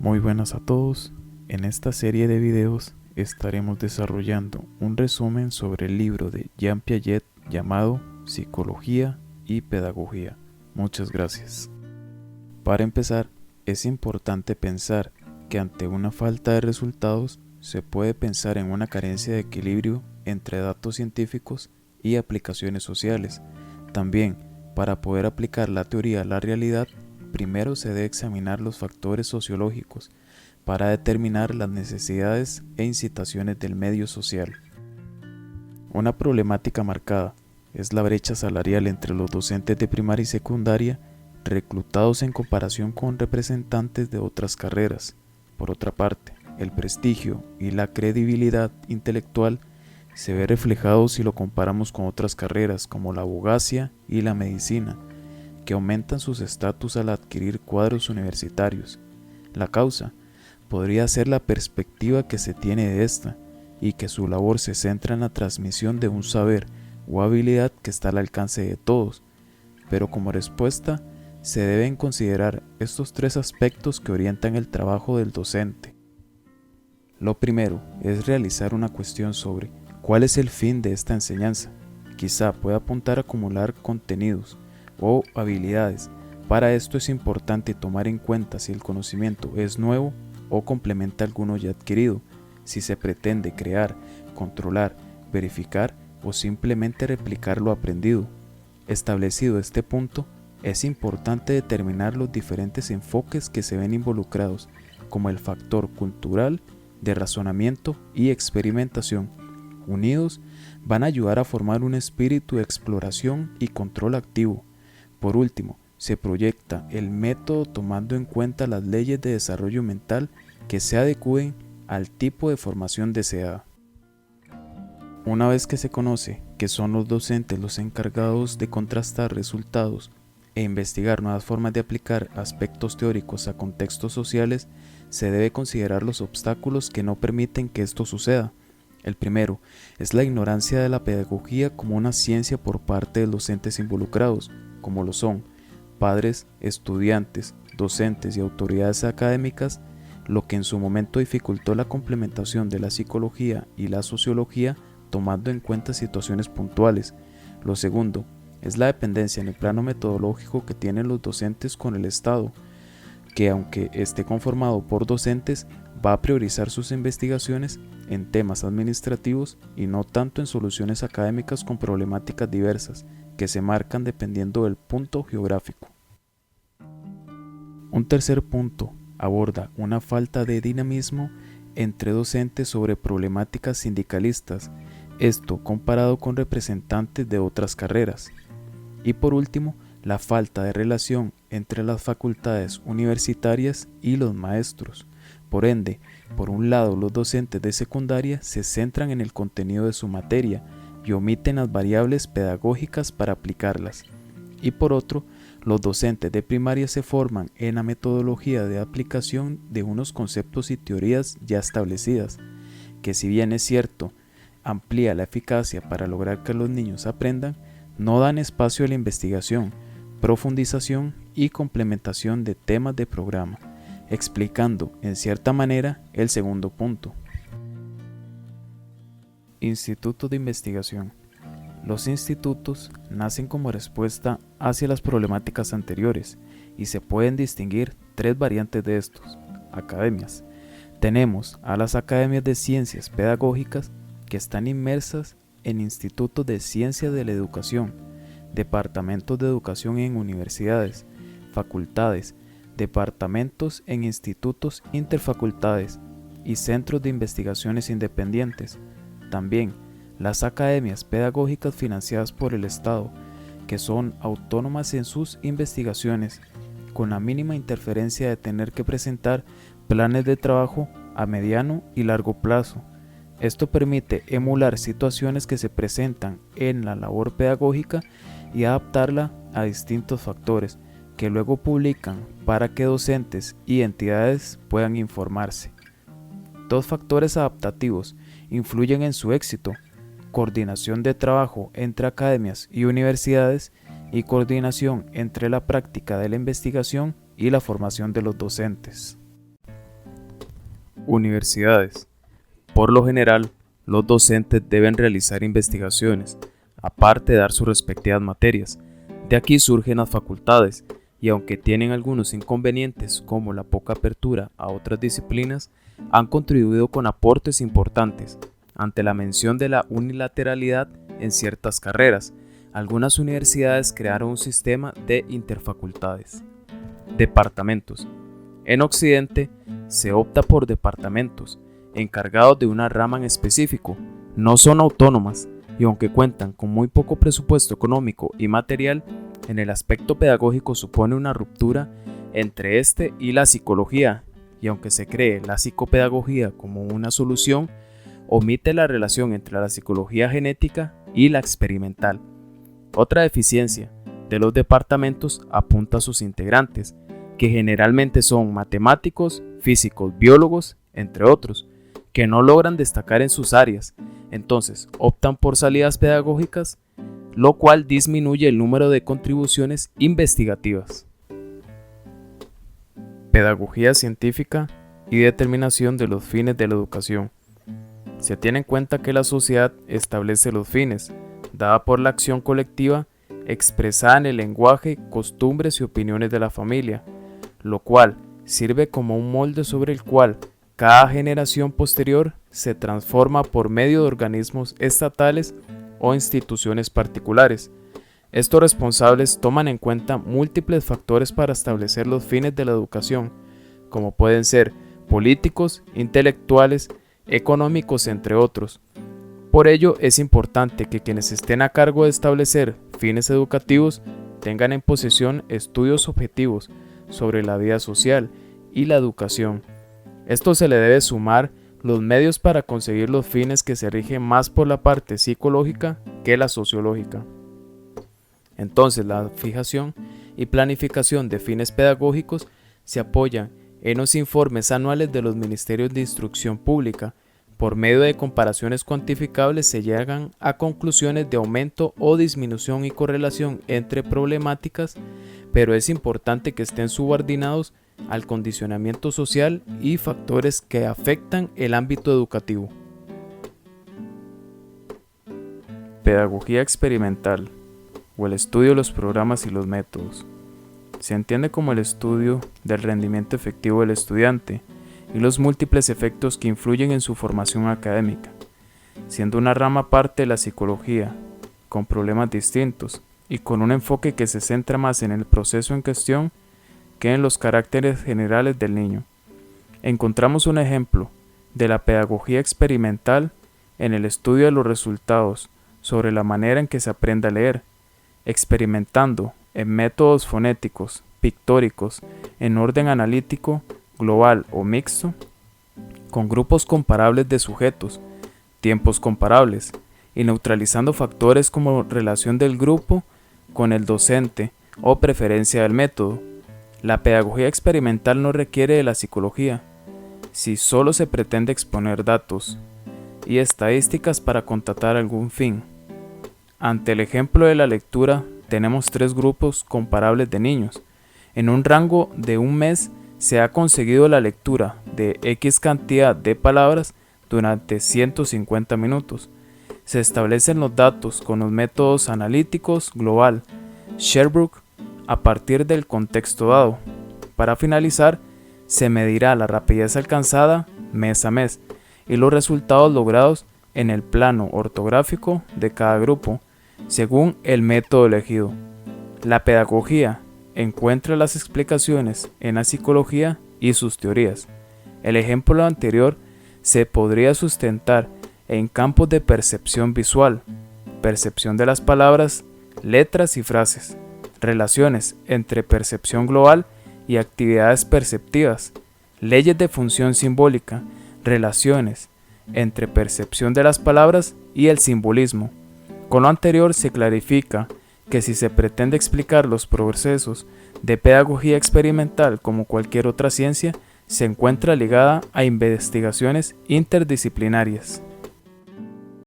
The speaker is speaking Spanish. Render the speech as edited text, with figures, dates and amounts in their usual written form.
Muy buenas a todos. En esta serie de videos estaremos desarrollando un resumen sobre el libro de Jean Piaget llamado Psicología y Pedagogía. Muchas gracias. Para empezar, es importante pensar que ante una falta de resultados se puede pensar en una carencia de equilibrio entre datos científicos y aplicaciones sociales. También, para poder aplicar la teoría a la realidad, primero se debe examinar los factores sociológicos para determinar las necesidades e incitaciones del medio social. Una problemática marcada es la brecha salarial entre los docentes de primaria y secundaria reclutados en comparación con representantes de otras carreras. Por otra parte, el prestigio y la credibilidad intelectual se ve reflejado si lo comparamos con otras carreras como la abogacía y la medicina, que aumentan sus estatus al adquirir cuadros universitarios. La causa podría ser la perspectiva que se tiene de esta y que su labor se centra en la transmisión de un saber o habilidad que está al alcance de todos, pero como respuesta se deben considerar estos tres aspectos que orientan el trabajo del docente. Lo primero es realizar una cuestión sobre cuál es el fin de esta enseñanza. Quizá pueda apuntar a acumular contenidos o habilidades. Para esto es importante tomar en cuenta si el conocimiento es nuevo o complementa alguno ya adquirido, si se pretende crear, controlar, verificar o simplemente replicar lo aprendido. Establecido este punto, es importante determinar los diferentes enfoques que se ven involucrados, como el factor cultural, de razonamiento y experimentación. Unidos, van a ayudar a formar un espíritu de exploración y control activo. Por último, se proyecta el método tomando en cuenta las leyes de desarrollo mental que se adecúen al tipo de formación deseada. Una vez que se conoce que son los docentes los encargados de contrastar resultados e investigar nuevas formas de aplicar aspectos teóricos a contextos sociales, se debe considerar los obstáculos que no permiten que esto suceda. El primero es la ignorancia de la pedagogía como una ciencia por parte de los docentes involucrados, como lo son padres, estudiantes, docentes y autoridades académicas, lo que en su momento dificultó la complementación de la psicología y la sociología tomando en cuenta situaciones puntuales. Lo segundo es la dependencia en el plano metodológico que tienen los docentes con el Estado, que aunque esté conformado por docentes, va a priorizar sus investigaciones en temas administrativos y no tanto en soluciones académicas con problemáticas diversas, que se marcan dependiendo del punto geográfico. Un tercer punto aborda una falta de dinamismo entre docentes sobre problemáticas sindicalistas, esto comparado con representantes de otras carreras. Y por último, la falta de relación entre las facultades universitarias y los maestros. Por ende, por un lado los docentes de secundaria se centran en el contenido de su materia y omiten las variables pedagógicas para aplicarlas. Y por otro, los docentes de primaria se forman en la metodología de aplicación de unos conceptos y teorías ya establecidas, que si bien es cierto, amplía la eficacia para lograr que los niños aprendan, no dan espacio a la investigación, profundización y complementación de temas de programa, explicando en cierta manera el segundo punto. Institutos de investigación. Los institutos nacen como respuesta hacia las problemáticas anteriores y se pueden distinguir tres variantes de estos. Academias. Tenemos a las academias de ciencias pedagógicas que están inmersas en institutos de ciencia de la educación, departamentos de educación en universidades, facultades, departamentos en institutos interfacultades y centros de investigaciones independientes. También las academias pedagógicas financiadas por el Estado, que son autónomas en sus investigaciones, con la mínima interferencia de tener que presentar planes de trabajo a mediano y largo plazo. Esto permite emular situaciones que se presentan en la labor pedagógica y adaptarla a distintos factores que luego publican para que docentes y entidades puedan informarse. Dos factores adaptativos influyen en su éxito: coordinación de trabajo entre academias y universidades y coordinación entre la práctica de la investigación y la formación de los docentes. Universidades. Por lo general, los docentes deben realizar investigaciones, aparte de dar sus respectivas materias. De aquí surgen las facultades, y aunque tienen algunos inconvenientes como la poca apertura a otras disciplinas, han contribuido con aportes importantes. Ante la mención de la unilateralidad en ciertas carreras, algunas universidades crearon un sistema de interfacultades. Departamentos. En Occidente, se opta por departamentos, encargados de una rama en específico. No son autónomas, y aunque cuentan con muy poco presupuesto económico y material, en el aspecto pedagógico supone una ruptura entre este y la psicología, y aunque se cree la psicopedagogía como una solución, omite la relación entre la psicología genética y la experimental. Otra deficiencia de los departamentos apunta a sus integrantes, que generalmente son matemáticos, físicos, biólogos, entre otros, que no logran destacar en sus áreas, entonces optan por salidas pedagógicas, lo cual disminuye el número de contribuciones investigativas. Pedagogía científica y determinación de los fines de la educación. Se tiene en cuenta que la sociedad establece los fines, dada por la acción colectiva expresada en el lenguaje, costumbres y opiniones de la familia, lo cual sirve como un molde sobre el cual cada generación posterior se transforma por medio de organismos estatales o instituciones particulares. Estos responsables toman en cuenta múltiples factores para establecer los fines de la educación, como pueden ser políticos, intelectuales, económicos, entre otros. Por ello, es importante que quienes estén a cargo de establecer fines educativos tengan en posesión estudios objetivos sobre la vida social y la educación. Esto se le debe sumar los medios para conseguir los fines que se rigen más por la parte psicológica que la sociológica. Entonces, la fijación y planificación de fines pedagógicos se apoyan en los informes anuales de los ministerios de instrucción pública. Por medio de comparaciones cuantificables se llegan a conclusiones de aumento o disminución y correlación entre problemáticas, pero es importante que estén subordinados al condicionamiento social y factores que afectan el ámbito educativo. Pedagogía experimental, o el estudio de los programas y los métodos. Se entiende como el estudio del rendimiento efectivo del estudiante y los múltiples efectos que influyen en su formación académica, siendo una rama aparte de la psicología, con problemas distintos y con un enfoque que se centra más en el proceso en cuestión que en los caracteres generales del niño. Encontramos un ejemplo de la pedagogía experimental en el estudio de los resultados sobre la manera en que se aprende a leer, experimentando en métodos fonéticos, pictóricos, en orden analítico, global o mixto, con grupos comparables de sujetos, tiempos comparables, y neutralizando factores como relación del grupo con el docente o preferencia del método. La pedagogía experimental no requiere de la psicología, si solo se pretende exponer datos y estadísticas para constatar algún fin. Ante el ejemplo de la lectura, tenemos tres grupos comparables de niños. En un rango de un mes se ha conseguido la lectura de X cantidad de palabras durante 150 minutos. Se establecen los datos con los métodos analíticos global, Sherbrooke, a partir del contexto dado. Para finalizar, se medirá la rapidez alcanzada mes a mes y los resultados logrados en el plano ortográfico de cada grupo, según el método elegido. La pedagogía encuentra las explicaciones en la psicología y sus teorías. El ejemplo anterior se podría sustentar en campos de percepción visual, percepción de las palabras, letras y frases, relaciones entre percepción global y actividades perceptivas, leyes de función simbólica, relaciones entre percepción de las palabras y el simbolismo. Con lo anterior se clarifica que si se pretende explicar los procesos de pedagogía experimental como cualquier otra ciencia, se encuentra ligada a investigaciones interdisciplinarias.